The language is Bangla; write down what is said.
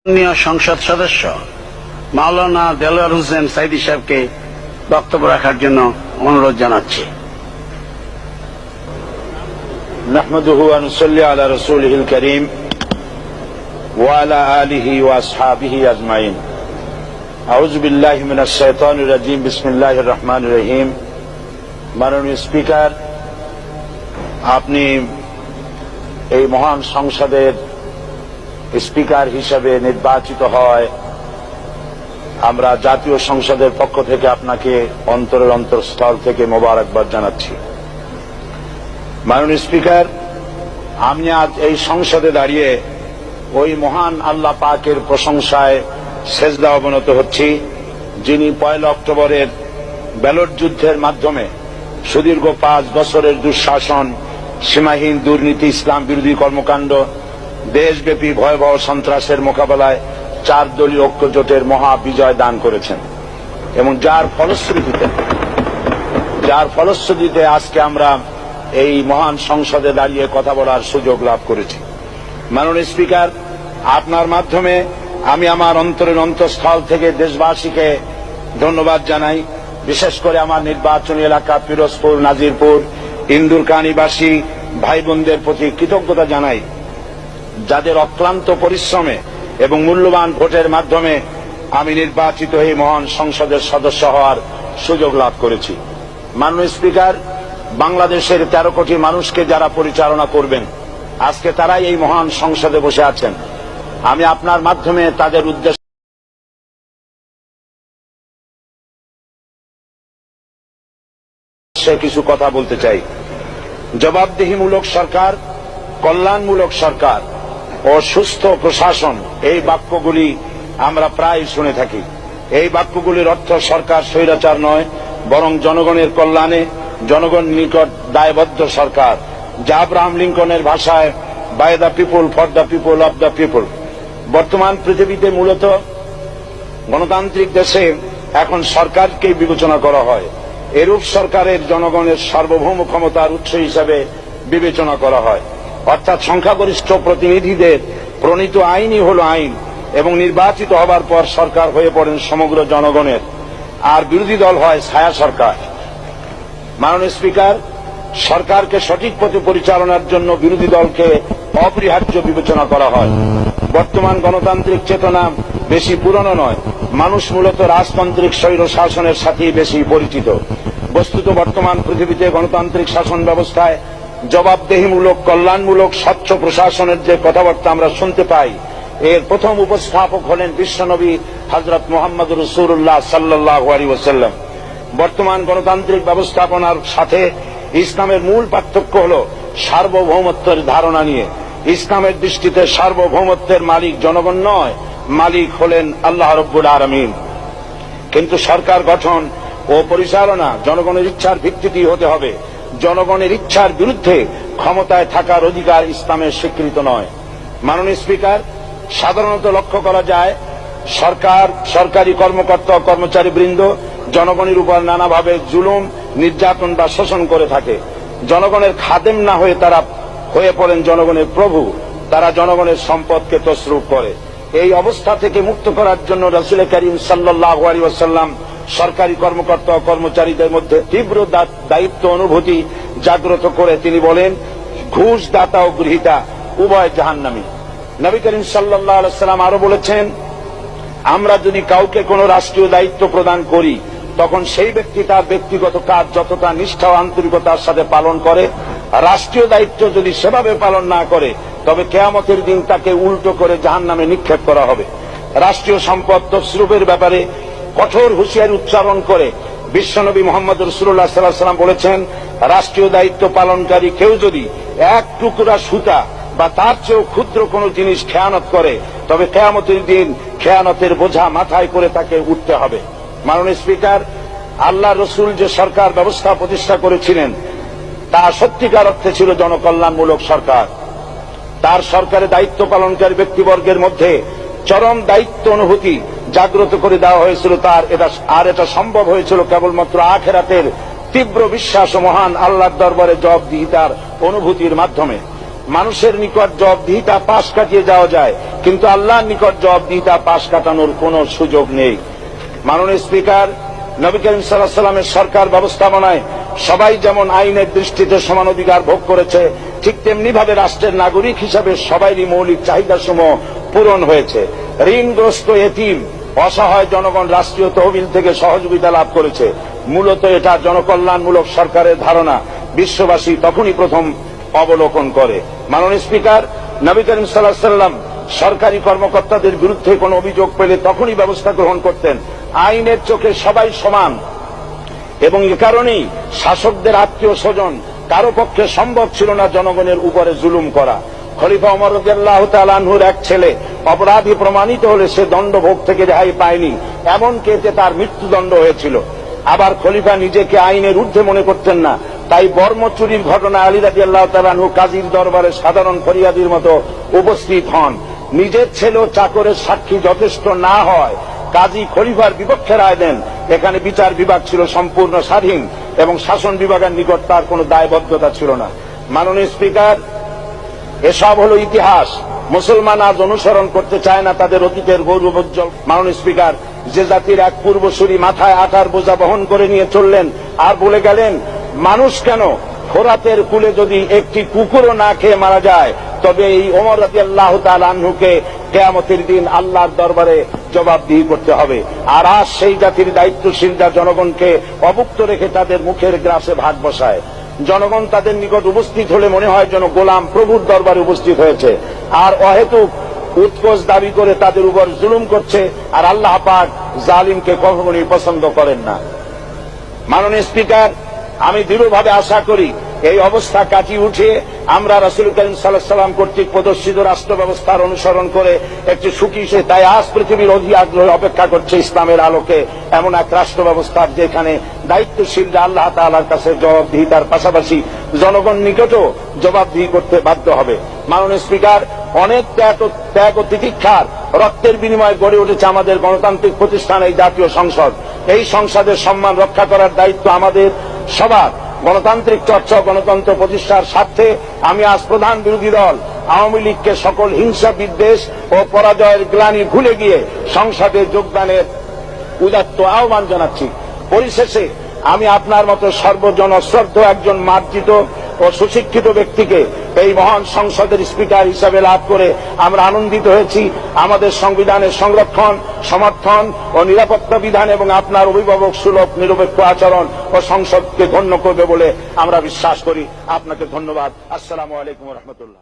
মাননীয় সংসদ সদস্য মাওলানা দেলোয়ার হোসেন সাইদী সাহেবকে বক্তব্য রাখার জন্য অনুরোধ জানাচ্ছি। نحمده ونصلي على رسوله الكريم وعلى آله وأصحابه أجمعين أعوذ بالله من الشيطان الرجيم بسم الله الرحمن الرحيم মাননীয় স্পিকার, আপনি এই মহান সংসদের স্পিকার হিসেবে নির্বাচিত হয় আমরা জাতীয় সংসদের পক্ষ থেকে আপনাকে অন্তরের অন্তঃস্থল থেকে মোবারকবাদ জানাচ্ছি। মাননীয় স্পিকার, আমি আজ এই সংসদে দাঁড়িয়ে ওই মহান আল্লাহ পাকের প্রশংসায় সেজদা অবনত হচ্ছি, যিনি 1 অক্টোবরের ব্যালট যুদ্ধের মাধ্যমে সুদীর্ঘ 5 বছরের দুঃশাসন, সীমাহীন দুর্নীতি, ইসলাম বিরোধী কর্মকাণ্ড, দেশব্যাপী ভয়াবহ সন্ত্রাসের মোকাবেলায় 4 দলীয় ঐক্য জোটের মহা বিজয় দান করেছেন এবং যার ফলশ্রুতিতে আজকে আমরা এই মহান সংসদে দাঁড়িয়ে কথা বলার সুযোগ লাভ করেছি। মাননীয় স্পিকার, আপনার মাধ্যমে আমি আমার অন্তরের অন্তঃস্থল থেকে দেশবাসীকে ধন্যবাদ জানাই। বিশেষ করে আমার নির্বাচনী এলাকা পিরোজপুর, নাজিরপুর, ইন্দুরকানীবাসী ভাই বোনদের প্রতি কৃতজ্ঞতা জানাই, যাদের অক্লান্ত পরিশ্রমে এবং মূল্যবান ভোটের মাধ্যমে আমি নির্বাচিত এই মহান সংসদের সদস্য হওয়ার সুযোগ লাভ করেছি। মাননীয় স্পিকার, বাংলাদেশের 13 কোটি মানুষকে যারা পরিচালনা করবেন, আজকে তারাই এই মহান সংসদে বসে আছেন। আমি আপনার মাধ্যমে তাদের উদ্দেশ্যে কিছু কথা বলতে চাই। জবাবদিহিমূলক সরকার, কল্যাণমূলক সরকার ও সুস্থ প্রশাসন, এই বাক্যগুলি আমরা প্রায় শুনে থাকি। এই বাক্যগুলির অর্থ সরকার স্বৈরাচার নয়, বরং জনগণের কল্যাণে জনগণ নিকট দায়বদ্ধ সরকার, যা আব্রাহাম লিঙ্কনের ভাষায় by the people, for the people, of the people. বর্তমান পৃথিবীতে মূলত গণতান্ত্রিক দেশে এখন সরকারকে বিবেচনা করা হয়। এরূপ সরকারের জনগণের সার্বভৌম ক্ষমতার উৎস হিসাবে বিবেচনা করা হয়, অর্থাৎ সংখ্যাগরিষ্ঠ প্রতিনিধিদের প্রণীত আইনই হল আইন এবং নির্বাচিত হবার পর সরকার হয়ে পড়েন সমগ্র জনগণের, আর বিরোধী দল হয় ছায়া সরকার। মাননীয় স্পিকার, সরকারকে সঠিক পথে পরিচালনার জন্য বিরোধী দলকে অপরিহার্য বিবেচনা করা হয়। বর্তমান গণতান্ত্রিক চেতনা বেশি পুরনো নয়, মানুষ মূলত রাজতান্ত্রিক স্বৈর শাসনের সাথেই বেশি পরিচিত। বস্তুত বর্তমান পৃথিবীতে গণতান্ত্রিক শাসন ব্যবস্থায় জবাবদিহিমূলক, কল্যাণমূলক, স্বচ্ছ প্রশাসনের যে কথাবার্তা আমরা শুনতে পাই, এর প্রথম উপস্থাপক হলেন বিশ্বনবী হযরত মুহাম্মদ রাসূলুল্লাহ সাল্লাল্লাহু আলাইহি ওয়াসাল্লাম। বর্তমান গণতান্ত্রিক ব্যবস্থাপনার সাথে ইসলামের মূল পার্থক্য হল সার্বভৌমত্বের ধারণা নিয়ে। ইসলামের দৃষ্টিতে সার্বভৌমত্বের মালিক জনগণ নয়, মালিক হলেন আল্লাহ রাব্বুল আলামিন। কিন্তু সরকার গঠন ও পরিচালনা জনগণের ইচ্ছার ভিত্তিতে হতে হবে। জনগণের ইচ্ছার বিরুদ্ধে ক্ষমতায় থাকার অধিকার ইসলামের স্বীকৃত নয়। মাননীয় স্পিকার, সাধারণত লক্ষ্য করা যায় সরকার, সরকারি কর্মকর্তা, কর্মচারী বৃন্দ জনগণের উপর নানাভাবে জুলুম, নির্যাতন বা শোষণ করে থাকে। জনগণের খাদেম না হয়ে তারা হয়ে পড়েন জনগণের প্রভু। তারা জনগণের সম্পদকে তসরুপ করে। এই অবস্থা থেকে মুক্ত করার জন্য রাসূল করিম সাল্লাল্লাহু আলাইহি ওয়াসাল্লাম সরকারি কর্মকর্তা ও কর্মচারীদের মধ্যে তীব্র দায়িত্ব অনুভূতি জাগ্রত করে তিনি বলেন, ঘুষ দাতা ও গৃহীতা উভয় জাহান্নামী। নবী করিম সাল্লাল্লাহু আলাইহি ওয়াসাল্লাম আরো বলেছেন, আমরা যদি কাউকে কোনো রাষ্ট্রীয় দায়িত্ব প্রদান করি, তখন সেই ব্যক্তি তার ব্যক্তিগত কাজ যতটা নিষ্ঠা ও আন্তরিকতার সাথে পালন করে, রাষ্ট্রীয় দায়িত্ব যদি সেভাবে পালন না করে, তবে কিয়ামতের দিন তাকে উল্টো করে জাহান্নামে নিক্ষেপ করা হবে। রাষ্ট্রীয় সম্পদ তসরুপের ব্যাপারে কঠোর হুঁশিয়ারি উচ্চারণ করে বিশ্বনবী মুহাম্মদ রাসূলুল্লাহ সাল্লাল্লাহু আলাইহি ওয়াসাল্লাম বলেছেন, রাষ্ট্রীয় দায়িত্ব পালনকারী কেউ যদি 1 টুকরা সুতা বা তার চেয়েও ক্ষুদ্র কোনো জিনিস খেয়ানত করে, তবে কিয়ামতের দিন খেয়ানতের বোঝা মাথায় করে তাকে উঠতে হবে। মাননীয় স্পিকার, আল্লাহ রসুল যে সরকার ব্যবস্থা প্রতিষ্ঠা করেছিলেন, তা সত্যিকার অর্থে ছিল জনকল্যাণমূলক সরকার। তার সরকারে দায়িত্ব পালনকারী ব্যক্তিবর্গের মধ্যে চরম দায়িত্ব অনুভূতি জাগ্রত করে দেওয়া হয়েছিল। এটা সম্ভব হয়েছিল কেবলমাত্র আখিরাতের তীব্র বিশ্বাস ও মহান আল্লাহর দরবারে জবাবদিহিতার অনুভূতির মাধ্যমে। মানুষের নিকট জবাবদিহিতা পাশ কাটিয়ে যাওয়া যায়, কিন্তু আল্লাহর নিকট জবাবদিহিতা পাশ কাটানোর কোনো সুযোগ নেই। মাননীয় স্পিকার, নবী করিম সাল্লাল্লাহু আলাইহি ওয়াসাল্লামের সরকার ব্যবস্থাপনায় সবাই যেমন আইনের দৃষ্টিতে সমান অধিকার ভোগ করেছে, ঠিক তেমনি ভাবে রাষ্ট্রের নাগরিক হিসাবে সবারই মৌলিক চাহিদাসমূহ পূরণ হয়েছে। ঋণগ্রস্ত এতিম অসহায় জনগণ রাষ্ট্রীয় তহবিল থেকে সহযোগিতা লাভ করেছে। মূলত এটা জনকল্যাণমূলক সরকারের ধারণা বিশ্ববাসী তখনই প্রথম অবলোকন করে। মাননীয় স্পিকার, নবী করিম সাল্লাল্লাহু আলাইহি ওয়াসাল্লাম সরকারি কর্মকর্তাদের বিরুদ্ধে কোনো অভিযোগ পেলে তখনই ব্যবস্থা গ্রহণ করতেন। আইনের চোখে সবাই সমান, এবং এ কারণেই শাসকদের আত্মীয় স্বজন কারো পক্ষে সম্ভব ছিল না জনগণের উপরে জুলুম করা। খলিফা ওমর রাদিয়াল্লাহু তাআলা আনহুর এক ছেলে অপরাধী প্রমাণিত হলে সে দণ্ডভোগ থেকে রেহাই পায়নি, এমনকি এতে তার মৃত্যুদণ্ড হয়েছিল। আবার খলিফা নিজেকে আইনের ঊর্ধ্বে মনে করতেন না, তাই বর্ম চুরির ঘটনা আলী রাদিয়াল্লাহু তাআলা আনহু কাজীর দরবারে সাধারণ ফরিয়াদির মতো উপস্থিত হন। নিজের ছেলে ও চাকরের সাক্ষী যথেষ্ট না হয় কাজী খলিফার বিপক্ষে রায় দেন। এখানে বিচার বিভাগ ছিল সম্পূর্ণ স্বাধীন এবং শাসন বিভাগের নিকট তার কোনো দায়বদ্ধতা ছিল না। মাননীয় স্পিকার, এসব হলো ইতিহাস। মুসলমান আজ অনুসরণ করতে চায় না তাদের অতীতের গৌরবোজ্জ্বল। মাননীয় স্পিকার, যে জাতির এক পূর্বসূরি মাথায় আটার বোঝা বহন করে নিয়ে চললেন আর বলে গেলেন, মানুষ কেন, ফোরাতের কূলে যদি একটি কুকুরও না খেয়ে মারা যায়, তবে এই ওমর রাদিয়াল্লাহু তাআলা আনহুকে কিয়ামতের দিন আল্লাহর দরবারে জবাবদিহি করতে হবে। আর আজ সেই জাতির দায়িত্বশীলরা জনগণকে অভুক্ত রেখে তাদের মুখের গ্রাসে ভাগ বসায়। জনগণ তাদের নিকট উপস্থিত হলে মনে হয় যেন গোলাম প্রভুর দরবারে উপস্থিত হয়েছে, আর অহেতুক উৎকোচ দাবি করে তাদের উপর জুলুম করছে। আর আল্লাহ পাক জালিমকে কখনোই পছন্দ করেন না। মাননীয় স্পিকার, আমি দৃঢ়ভাবে আশা করি এই অবস্থা কাটিয়ে উঠে আমরা রাসূল করিম সাল্লাল্লাহু আলাইহি ওয়াসাল্লাম কর্তৃক প্রদর্শিত রাষ্ট্র ব্যবস্থার অনুসরণ করে একটি সুখী সে, তাই আজ পৃথিবীর অধি আগ্রহে অপেক্ষা করছে ইসলামের আলোকে এমন এক রাষ্ট্র ব্যবস্থার যেখানে দায়িত্বশীলরা আল্লাহ তাআলার কাছে জবাবদিহিতার পাশাপাশি জনগণ নিকটও জবাবদিহি করতে বাধ্য হবে। মাননীয় স্পিকার, অনেক ত্যাগ ও তিতিক্ষার রক্তের বিনিময়ে গড়ে উঠেছে আমাদের গণতান্ত্রিক প্রতিষ্ঠান এই জাতীয় সংসদ। এই সংসদের সম্মান রক্ষা করার দায়িত্ব আমাদের সবার। গণতান্ত্রিক চর্চা, গণতন্ত্র প্রতিষ্ঠার স্বার্থে আমি আজ প্রধান বিরোধী দল আওয়ামী লীগকে সকল হিংসা, বিদ্বেষ ও পরাজয়ের গ্লানি ভুলে গিয়ে সংসদে যোগদানের উদাত্ত আহ্বান জানাচ্ছি। পরিশেষে আমি আপনার মতো সর্বজনশ্রদ্ধ একজন মার্জিত ও সুশিক্ষিত ব্যক্তিকে এই মহান সংসদের স্পিকার হিসাবে লাভ করে আমরা আনন্দিত হয়েছি। আমাদের সংবিধানের সংরক্ষণ, সমর্থন ও নিরাপত্তা বিধান এবং আপনার অভিভাবক সুলভ নিরপেক্ষ আচরণ ও সংসদকে ধন্য করবে বলে আমরা বিশ্বাস করি। আপনাকে ধন্যবাদ। আসসালামু আলাইকুম ওয়া রাহমাতুল্লাহ।